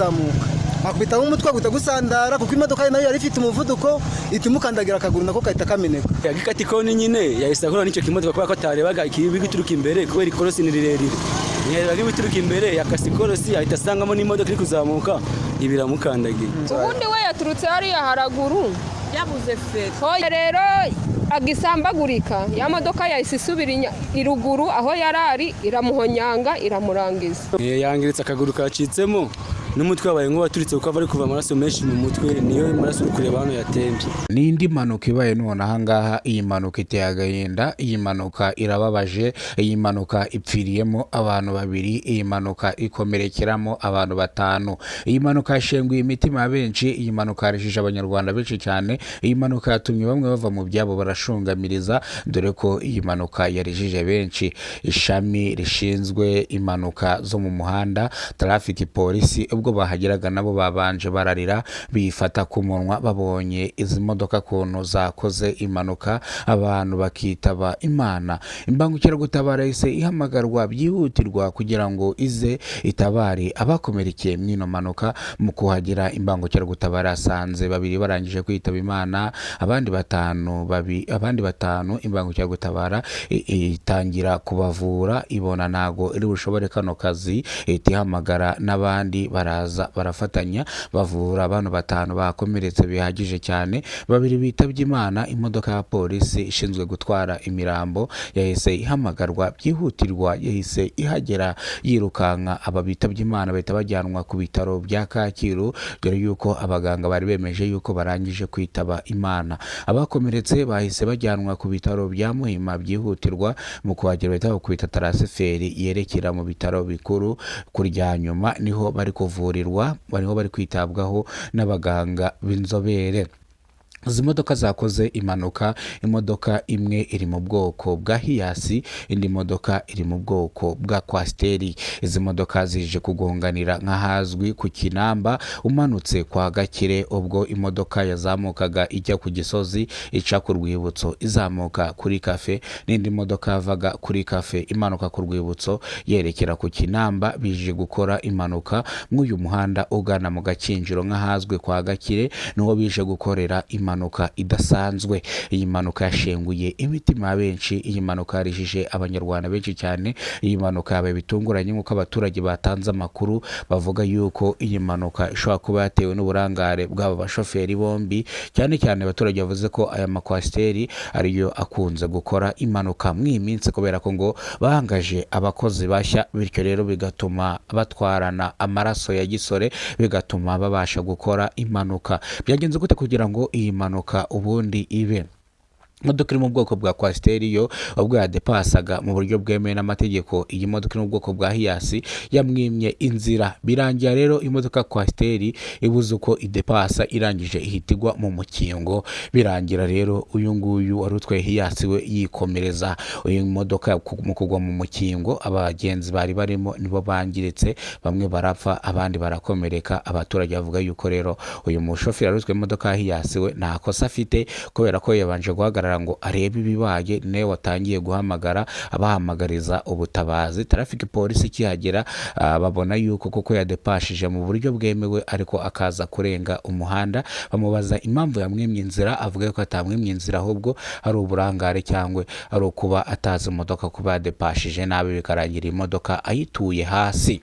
kuzamuka akubita umutwe gutagusandara kuko imodoka nayo yari ifite umuvuduko itimukandagira akaguru nako kahita kameneka yagikati kone nyine yahise akora n'icyo kimodoka kubera ko atarebaga ikibi gituruka imbere kubera ikorosi ni rirerire yari bituruka imbere yakasi ikorosi ahita asangamo n'imodoka iri kuzamuka ibiramukandagiye ubundi we yaturutse hariya haraguru yabuze feri rero agisambagurika ya modoka yahise isubira iruguru aho yarari iramuhonyanga iramurangiza yangiritse akaguru kacitsemo n'umutwe wabaye nk'uwaturitse kuko bari kuva amaraso menshi mu mutwe niyo maraso uri kureba hano yatembye. N'indi mpanuka ibaye none ahangaha, iyi mpanuka iteye agahinda, iyi mpanuka irababaje, iyi mpanuka ipfiriyemo abantu babiri, iyi mpanuka ikomerekeramo abantu batanu, iyi mpanuka yashenguye imitima ya benshi, iyi mpanuka yarishije abanyarwanda benshi cyane, iyi mpanuka yatumye bamwe bava mu byabo barashungamiriza, dore ko iyi mpanuka yarijije benshi. Ishami rishinzwe impanuka zo mu muhanda traffic police ubwo bahageraga nabo babanje bararira bifata ku munwa babonye izi modoka kuntu zakoze impanuka, abantu bakitaba Imana. Imbangukiragutabara ise ihamagarwa byihutirwa kugira ngo ize itabare abakomerekeye mwino mpanuka. Mu kuhagera imbangukiragutabara asanze babiri barangije kwitaba Imana, abandi batanu imbangukiragutabara itangira kubavura, ibona nago iri bushobore kano kazi, itihamagara n'abandi baraza barafatanya bavura abantu batanu bakomeretse bihagije cyane. Babiri bitabye Imana, imodoka ya polisi ishinzwe gutwara imirambo yahise ihamagarwa byihutirwa, yahise ihagera yirukanka. Aba bitabye Imana bahita bajyanwa ku bitaro bya Kacyiru, dore yuko abaganga bari bemeje yuko barangije kwitaba Imana. Abakomeretse bahise bajyanwa ku bitaro bya Muhima byihutirwa, mu kuhagera bahita bakubita tarasiferi yerekera mu bitaro bikuru. Kurya nyuma niho bari kuvurirwa, bariho bari kwitabwaho n'abaganga b'inzobere. Izi modoka zakoze impanuka, imodoka imwe iri mu bwoko bwa Hiace, indi modoka iri mu bwoko bwa Coaster. Izi modoka zije kugonganira nk'ahazwi ku Kinamba umanutse kwa Gakire, ubwo imodoka yazamukaga ijya ku Gisozi ica ku Rwibutso izamuka kuri Cafe, n'indi modoka yavaga kuri Cafe imanuka ku Rwibutso yerekera ku Kinamba. Bije gukora impanuka mw'uyu muhanda ugana mu Gakinjiro nk'ahazwi kwa Gakire, niho bije gukorera impanuka idasanzwe. Iyi mpanuka yashenguye imitima ya benshi, iyi mpanuka yarijije abanyarwanda benshi cyane. Iyi mpanuka yabaye bitunguranye nk'uko abaturage batanze amakuru, bavuga yuko iyi mpanuka ishobora kuba yatewe n'uburangare bw'aba bashoferi bombi, cyane cyane abaturage bavuze ko aya makwasiteri ariyo akunze gukora impanuka mw'iyi minsi, kubera ko ngo bahangaje abakozi bashya, bityo rero bigatuma batwarana amaraso ya gisore, bigatuma babasha gukora impanuka. Byagenze gute kugira ngo iyi mpanuka ubundi ibe? Imodoka iri mu bwoko bwa Coaster yo ubwo yadepasaga mu buryo bwemewe n'amategeko, iyi modoka iri mu bwoko bwa Hiace yamwimye inzira. Birangira rero imodoka Coaster ibuze uko idepasa, irangije ihitigwa mu mukingo. Birangira rero uyu nguyu wari utwaye Hiace we yikomereza. Uyu modoka mu kugwa mu mukingo, abagenzi bari barimo nibo bangiritse, bamwe barapfa abandi barakomereka. Abaturage bavuga yuko rero uyu mushoferi wari utwaye imodoka Hiace we nta kosa afite, kubera ko yabanje guhagarara ngo arebe ibibaye, nawe watangiye guhamagara abahamagariza ubutabazi. Traffic police kihagera babona yuko koko yadepashije mu buryo bwemewe, ariko akaza kurenga umuhanda. Bamubaza impamvu yamwimye inzira, avuga ko atamwimye inzira ahubwo ari uburangare cyangwa ari ukuba atazi imodoka kuba yadepashije nabi, bikarangira imodoka ayituye hasi.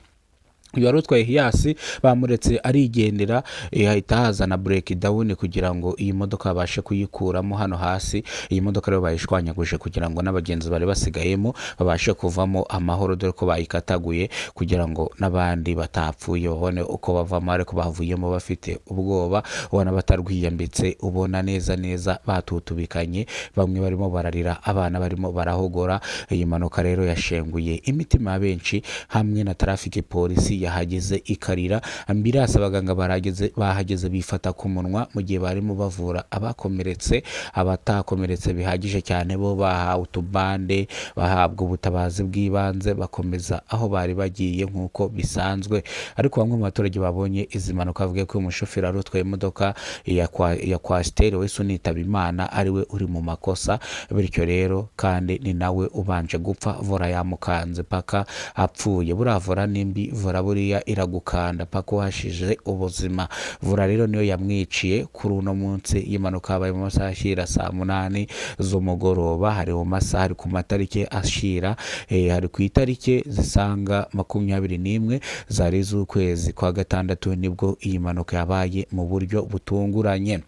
Uyu wari utwaye Hiace bamuretse arigendera, ahita hazana break down kugira ngo iyi modoka babashe kuyikuramo hano hasi. Iyi modoka rero bayishwanyaguje kugira ngo n'abagenzi bari basigayemo babashe kuvamo amahoro, dore ko bayikataguye kugira ngo n'abandi batapfuye babone uko bavamo, ariko bavuyemo bafite ubwoba, ubona batarwiyambitse, ubona neza batutubikanye, bamwe barimo bararira, abana barimo barahogora. Iyi mpanuka rero yashenguye imitima ya benshi, hamwe na traffic police yahageze ikarira. Ambulance abaganga bahageze bifata ku munwa mu gihe barimo bavura abakomeretse. Abatakomeretse bihagije cyane bo bahawe utubande, bahabwa ubutabazi bw'ibanze, bakomeza aho bari bagiye nk'uko bisanzwe. Ariko bamwe mu baturage babonye izi mpanuka bavuga ko umushoferi wari utwaye imodoka ya Coaster wese unitaba Imana ariwe uri mu makosa, bityo rero kandi ni nawe ubanje gupfa, vora yamukanze paka apfuye. Buravura nimbi vora buriya iragukanda pako hashije ubuzima. Vura rero niyo yamwiciye kuri uno munsi y'impanuka habaye mu masaha ashira saa 8 z'umugoroba. Hari mu masaha hari ku matariki ashira hari ku itariki zisanga 21 zari z'ukwezi kwa gatandatu nibwo iyi mpanuka yabaye mu buryo butunguranye.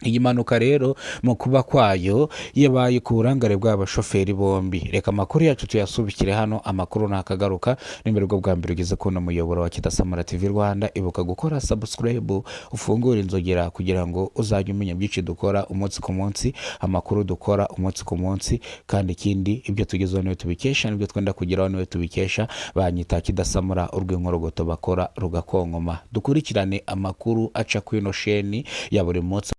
Iyi mpanuka rero mu kuba kwayo yabaye ku burangare bw'abashoferi bombi. Reka amakuru yacu tuyasubikire hano, amakuru nakagaruka n'imbere bwo bwa mbere ugeze kuno muyoboro wa Kidasamara TV Rwanda. Ibuka gukora subscribe, ufungura inzogera kugira ngo uzajye umenya byinshi dukora umunsi ku munsi, amakuru dukora umunsi ku munsi, kandi ikindi ibyo tugezeho niwe tubikesha, nibyo twenda kugeraho niwe tubikesha. Banyita Kidasamara urw'inkorogoto bakora rugakonkoma. Dukurikirane amakuru aca kwino sheni ya buri munsi.